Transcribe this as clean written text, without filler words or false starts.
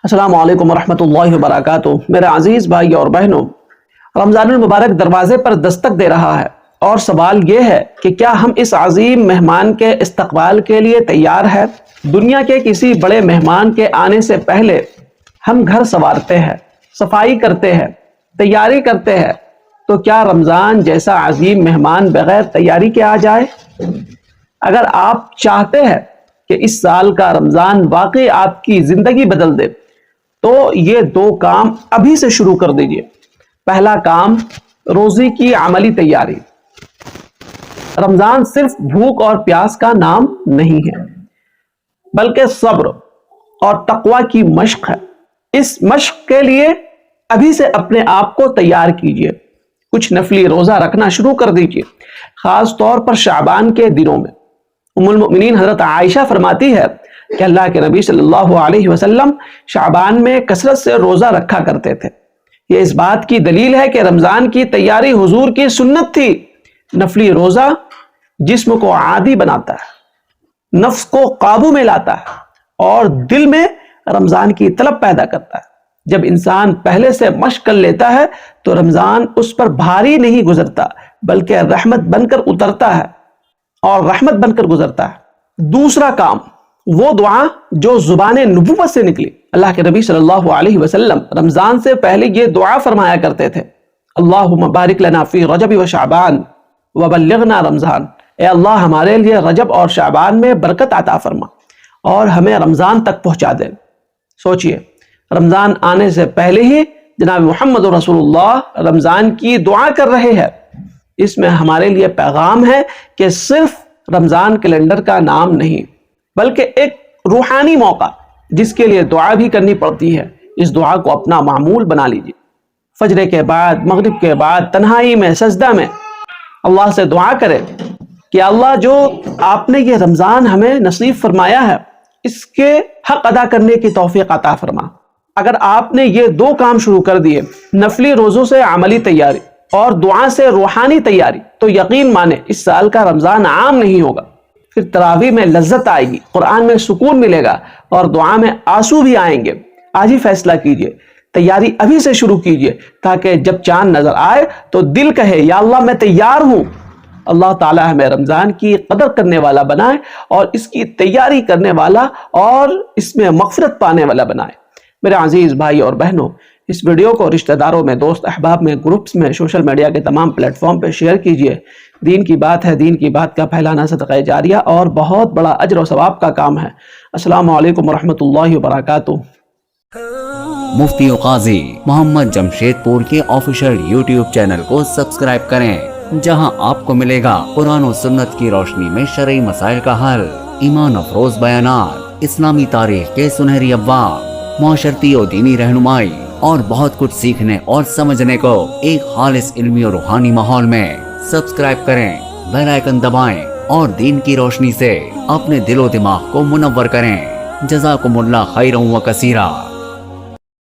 السلام علیکم ورحمۃ اللہ وبرکاتہ۔ میرے عزیز بھائی اور بہنوں، رمضان المبارک دروازے پر دستک دے رہا ہے اور سوال یہ ہے کہ کیا ہم اس عظیم مہمان کے استقبال کے لیے تیار ہیں؟ دنیا کے کسی بڑے مہمان کے آنے سے پہلے ہم گھر سنوارتے ہیں، صفائی کرتے ہیں، تیاری کرتے ہیں، تو کیا رمضان جیسا عظیم مہمان بغیر تیاری کے آ جائے؟ اگر آپ چاہتے ہیں کہ اس سال کا رمضان واقعی آپ کی زندگی بدل دے تو یہ دو کام ابھی سے شروع کر دیجئے۔ پہلا کام، روزی کی عملی تیاری۔ رمضان صرف بھوک اور پیاس کا نام نہیں ہے، بلکہ صبر اور تقوی کی مشق ہے۔ اس مشق کے لیے ابھی سے اپنے آپ کو تیار کیجئے۔ کچھ نفلی روزہ رکھنا شروع کر دیجئے، خاص طور پر شعبان کے دنوں میں۔ ام المؤمنین حضرت عائشہ فرماتی ہے کہ اللہ کے نبی صلی اللہ علیہ وسلم شعبان میں کثرت سے روزہ رکھا کرتے تھے۔ یہ اس بات کی دلیل ہے کہ رمضان کی تیاری حضور کی سنت تھی۔ نفلی روزہ جسم کو عادی بناتا ہے، نفس کو قابو میں لاتا ہے اور دل میں رمضان کی طلب پیدا کرتا ہے۔ جب انسان پہلے سے مشق کر لیتا ہے تو رمضان اس پر بھاری نہیں گزرتا، بلکہ رحمت بن کر اترتا ہے اور رحمت بن کر گزرتا ہے۔ دوسرا کام، وہ دعا جو زبان نبوت سے نکلی۔ اللہ کے نبی صلی اللہ علیہ وسلم رمضان سے پہلے یہ دعا فرمایا کرتے تھے: اللہم بارک لنا فی رجب و شعبان وبلغنا رمضان۔ اے اللہ، ہمارے لیے رجب اور شعبان میں برکت عطا فرما اور ہمیں رمضان تک پہنچا دے۔ سوچئے، رمضان آنے سے پہلے ہی جناب محمد رسول اللہ رمضان کی دعا کر رہے ہیں۔ اس میں ہمارے لیے پیغام ہے کہ صرف رمضان کیلنڈر کا نام نہیں، بلکہ ایک روحانی موقع جس کے لیے دعا بھی کرنی پڑتی ہے۔ اس دعا کو اپنا معمول بنا لیجئے۔ فجر کے بعد، مغرب کے بعد، تنہائی میں، سجدہ میں اللہ سے دعا کرے کہ اللہ، جو آپ نے یہ رمضان ہمیں نصیب فرمایا ہے، اس کے حق ادا کرنے کی توفیق عطا فرما۔ اگر آپ نے یہ دو کام شروع کر دیے، نفلی روزوں سے عملی تیاری اور دعا سے روحانی تیاری، تو یقین مانے اس سال کا رمضان عام نہیں ہوگا۔ پھر تراویح میں لذت آئے گی، قرآن میں سکون ملے گا اور دعا میں آنسو بھی آئیں گے۔ آج ہی فیصلہ کیجئے، تیاری ابھی سے شروع کیجئے، تاکہ جب چاند نظر آئے تو دل کہے یا اللہ میں تیار ہوں۔ اللہ تعالی ہمیں رمضان کی قدر کرنے والا بنائے اور اس کی تیاری کرنے والا اور اس میں مغفرت پانے والا بنائے۔ میرے عزیز بھائی اور بہنوں، اس ویڈیو کو رشتہ داروں میں، دوست احباب میں، گروپس میں، سوشل میڈیا کے تمام پلیٹ فارم پہ شیئر کیجئے۔ دین کی بات ہے، دین کی بات کا پھیلانا صدقہ جاریہ اور بہت بڑا اجر و ثواب کا کام ہے۔ السلام علیکم ورحمۃ اللہ وبرکاتہ۔ مفتی و قاضی محمد جمشید پور کے آفیشیل یوٹیوب چینل کو سبسکرائب کریں، جہاں آپ کو ملے گا قرآن و سنت کی روشنی میں شرعی مسائل کا حل، ایمان افروز بیانات، اسلامی تاریخ کے سنہری ابواب، معاشرتی و دینی رہنمائی اور بہت کچھ سیکھنے اور سمجھنے کو ایک خالص علمی اور روحانی ماحول میں۔ سبسکرائب کریں، بیل آئیکن دبائیں اور دین کی روشنی سے اپنے دل و دماغ کو منور کریں۔ جزاکم اللہ خیرا و کثیرا۔